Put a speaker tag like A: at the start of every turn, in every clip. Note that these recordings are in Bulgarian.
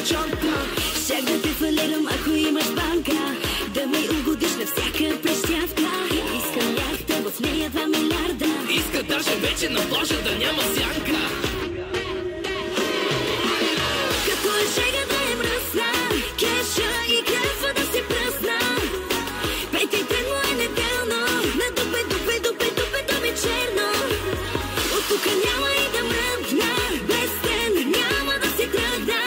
A: девчонка.
B: Щях да те фалирам, ако имаш банка, да ми угодиш на всяка прищявка. Искам яхта, в нея 2 милиарда.
A: Иска даже вече на плажа да няма сянка.
B: Като е шега да е мръсна, кеша и кефа да си пръсна. Пети ден му е неделно, на дупе, дупе, дупе, дупе, да ми черно. От тука няма и да мръдна, без ден няма да си тръгна.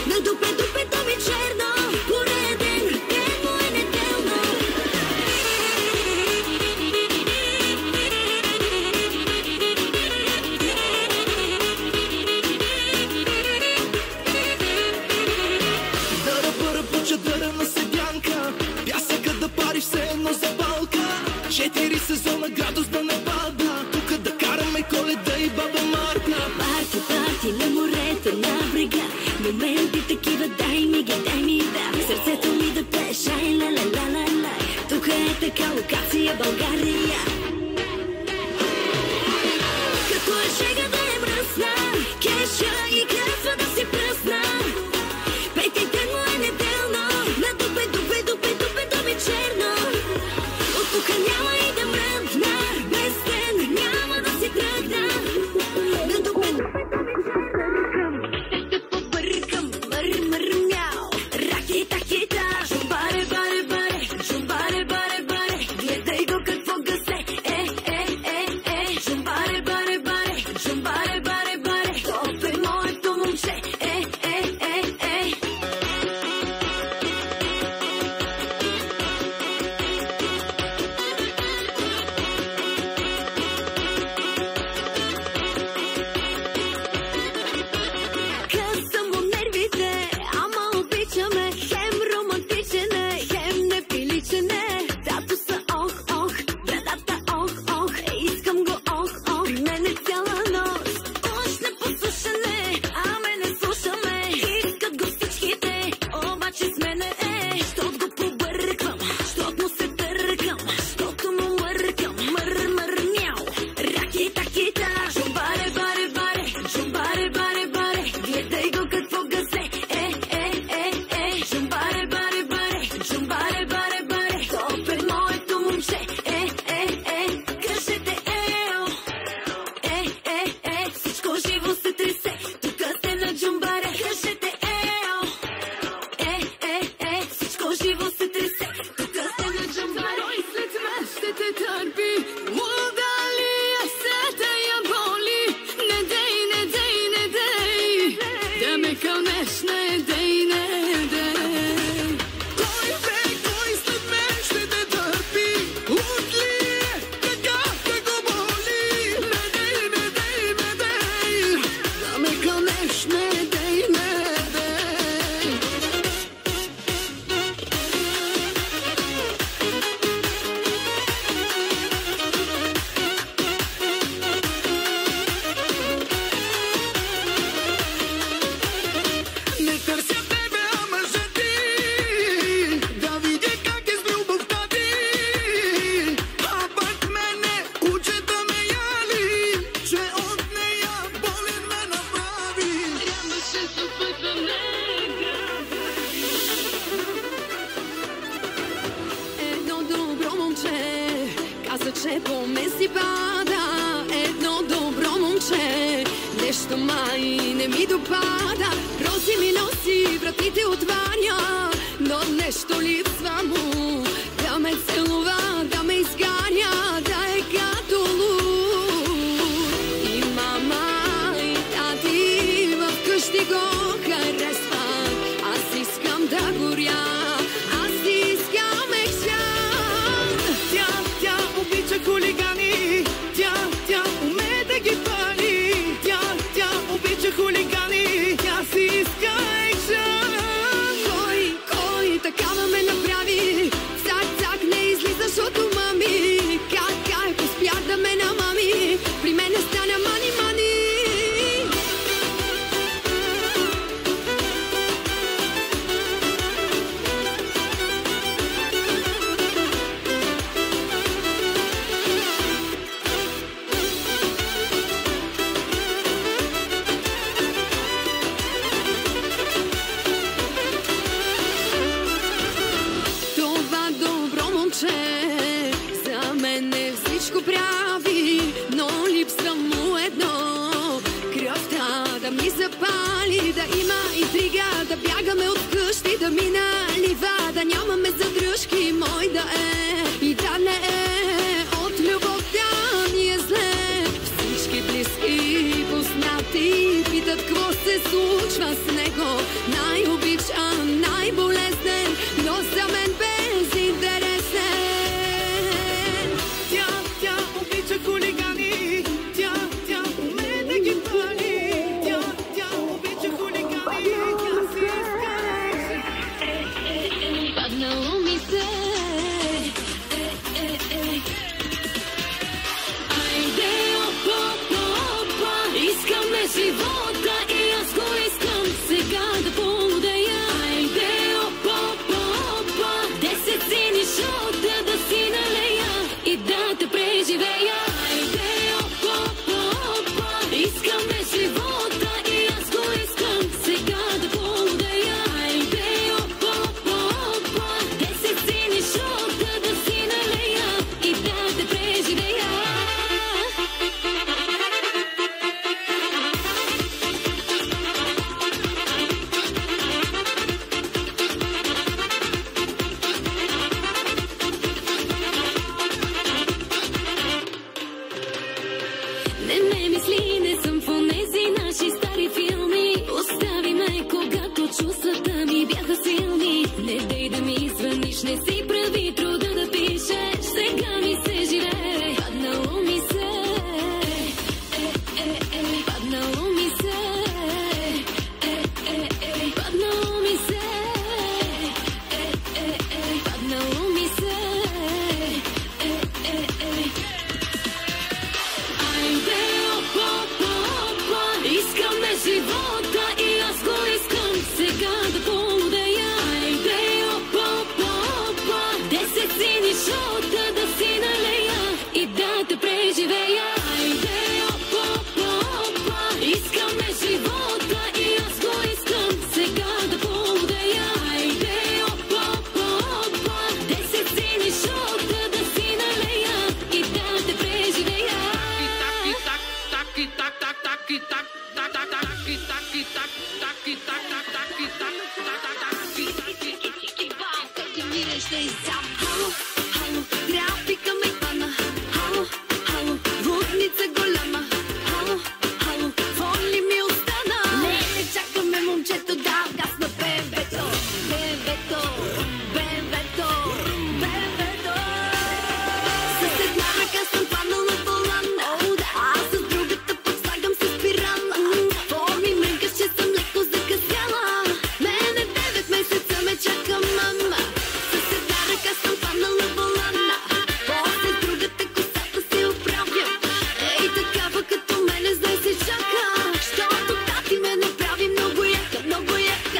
B: На дупе, дупе, да ми черно, пореден ден му е неделно.
A: Дъра пъра пуча дъра на седянка, пясъка да пари все едно за палка. 4 сезона градус да не пада, тука да караме Коледа и Баба Марта.
B: Парти, парти на морето, на брега, моменти такива, дай ми ги, да. Сърцето ми да пеша, ла-ла-ла-ла-ла. Тук е така локация България. Като е шега да е мръсна, кеша и кефа да си пръсна. Пети ден му е неделно, на дупе, дупе, дупе, дупе, да ми черно. От тука няма и да мръдна, без ден няма да си тръгна. На дупе, дупе, да ми черно. Те побъркам, мър, мяу. Ракета, хита, жумбаре, баре, баре, жумбаре, баре, баре. Гледай го какво гасе, жумбаре, баре, баре, жумбаре, баре, баре. Топ е моето момче, Късам му нервите, ама обичаме. Хем романтичен е, хем неприличен е. Тато са ох, ох, брадата ох, ох. Искам го ох, ох, при мене цяла нощ. Уж не послушане, аме не слушаме. Искат го всичките, обаче с мене е. Щот го побърквам, щот му се търкам, щото му мъркам, мър, мяу. Ракета, кита, жумбаре, баре, баре, жумбаре, баре, баре. Гледай го какво гасе, жумбаре, баре, баре, жумбаре, баре, баре. Топ е моето момче, кажете всичко живо се тресе, тука сте на джумбаре. Кажете всичко живо се тресе, тука сте на джумбаре.
C: Той след мен ще те търпи, луда ли е се да я боли. Не дей, не дей, не дей, да ме кълнеш, не дей, не дей.
A: Кой след мен ще те търпи, луд ли е, така да го боли. Не дей, не дей, не дей,
C: Да ме кълнеш, не дей, не дей.
A: не търся тебе, а мъжа ти, да видя как е с любовта ти. А пък мене учи да ме яли, че от нея болен ме направи.
C: Трябваше да бъда нега. Едно добро момче каза, че по мен си пада. Едно добро момче нещо май не ми допада. Рози ми носи, вратите отваря, но нещо липсва му. Да ме целува, да ме изгаря, да е като луд. И мама, и тати вкъщи го харесват. Аз искам да горя, аз искам екшън.
A: Тя обича хулигани, тя умее да ги пали. Тя обича хулигани, тя си иска екшън.
C: Кой такава ме направи? Цак, не излизаш от ума ми. Как успях да ме намами? При мене стана мани. мали, да има интрига, да бягаме от къщи, да мина лива, да нямаме задръжки, мой да е и да не е, от любов тя ни е зле. Всички близки, познати питат какво се случва с него, най-обичан, най-болезнен, но за мен безинтересен.
A: Тя обича хулигани, тя умее да ги пали, тя обича хулигани, тя си иска.
B: Паднало ми се. Айде, опа, искаме живота и аз го искам сега да полудея. Айде, опа, 10 сини шота да си налея и да те преживея. Айде, опа, искаме живота и аз го искам сега да полудея. Айде, опа, 10 сини шота да си налея и да те преживея. Не ме мисли, не съм в онези наши стари филми. Остави ме, когато чувствата ми бяха силни. Не дей да ми звъниш, не си прави труда да пишеш. Сега ми се живее, паднало ми се. Паднало ми се. Паднало ми се. Паднало ми се. Айде, опа, искаме живота и аз го искам сега да полудея. Айде, опа, 10 сини шота да си налея и да те преживея. Айде, опа, искаме живота и аз го искам сега да полудея. Айде, опа, 10 сини шота да си налея и да те преживея.
C: Хало, хало, трафика ме хвана. Хало, хало, лудница голяма. Хало, хало, воли ми остана. Не чакаме момчето да гасна бебето. Бебето, бебето, бебето. С една ръка съм паднал на волана, а с другата подслагам се спирала. Форми мрънкаш, че съм леко закъсняла. Мене 9 месеца ме чака мама. С една ръка съм паднал на волана, после с другата косата си оправям. Ей, такава като мене знай се чака, щото тати ме направи много яка, много яка.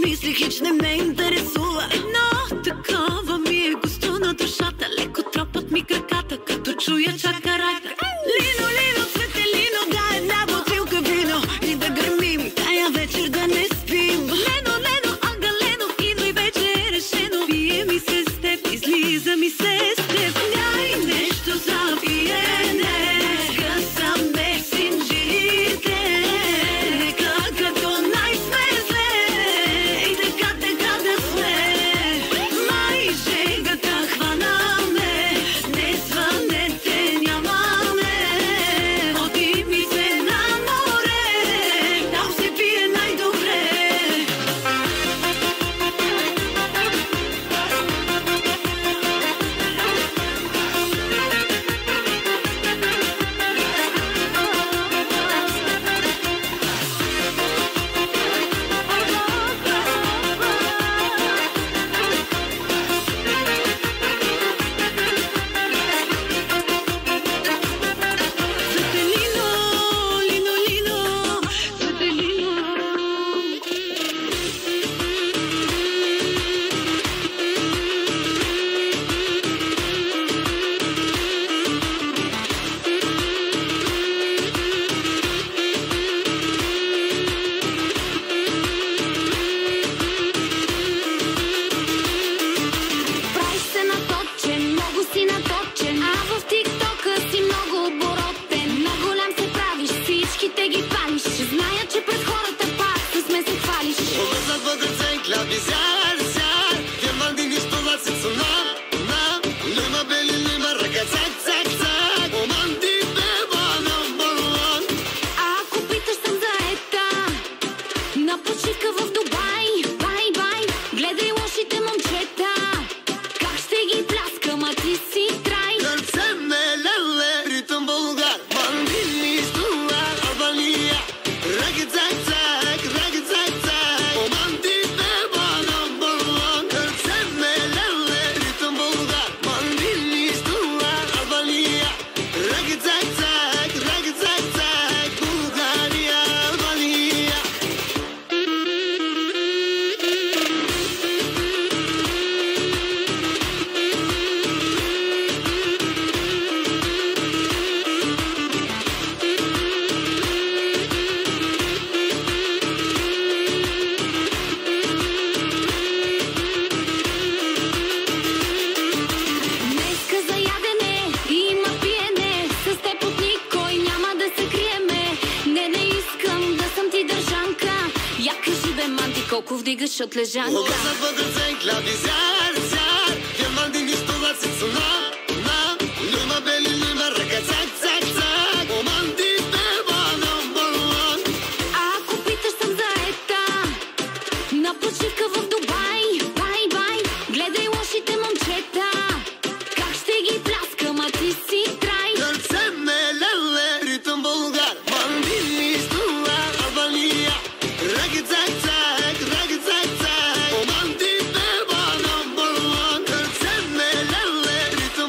B: мисли хич не ме интересува. Едно такова ми е густо на душата. Леко тропат ми краката, като чуя чакарата. Лино, лино, светелино, дай една бутилка вино и да гърмим, тая вечер да не спим. Лено, лено, агалено, идвай вече е решено. Пие ми се с теб, излиза ми се с теб. Дай нещо за пиене, скъсам без синджирите. Нека като най-сме зле и така да сме. Май жегата хванаме, не звънете нямаме. Оти ми се на море, там се пие най-добре. Светелино, лино, лино, светелино. Прави се наточен, много си наточен, а в тиктока си много оборотен. На голям се правиш, всичките ги палиш. Зная, че пред хората пак се сме се хвалиш.
A: Povestea văd în clavi ziar, ziar. Te m-am din nici tot la sensul na, na. Lima beli, lima raga, zac, zac, zac. O m-am din pe number one.
B: Ако питаш, съм заета на почивка в Дубай. Бай, бай, гледай лошите момчета, как ще ги пляскам, а ти си край.
A: Cărțemelele, ritm bulgar. M-am din nici tu la Albania. Raga, zac, zac, raga, zac, zac. O m-am din pe number one. Cărțemelele, ritm bulgar. M-am din nici tu la Albania. Raga, zac, zac, raga, zac, zac. Bulgaria, Albania.
B: Днеска за ядене има пиене, с теб от никой няма да се криеме. Не искам да съм ти държанка. Я кажи бе, манти, колко вдигаш от лежанка.
A: Povestea văd în clavi ziar, ziar. Te m-am din nici tot la sensul na, na. Lima beli, lima raga, zac, zac, zac. O m-am din pe number one.
B: Ако питаш, съм заета на почивка в Дубай. Бай, бай, гледай лошите момчета, как ще ги пляскам, а ти си край.
A: Cărțemelele, ritm bulgar. M-am din nici tu la Albania. Raga, zac, zac, raga, zac, zac. O m-am din pe number one. Cărțemelele, ritm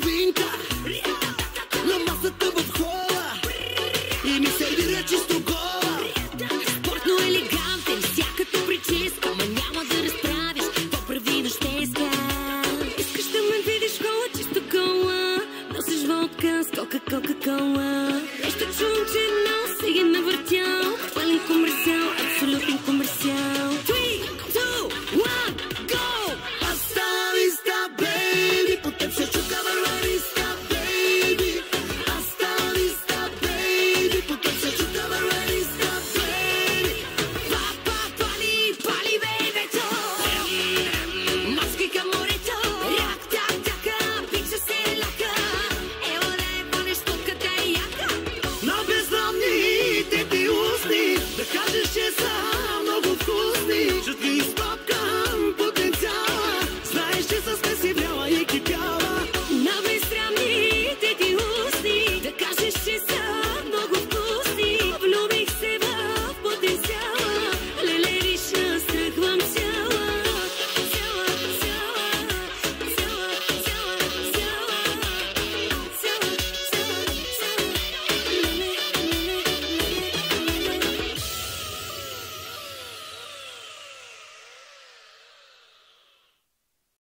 A: половинка.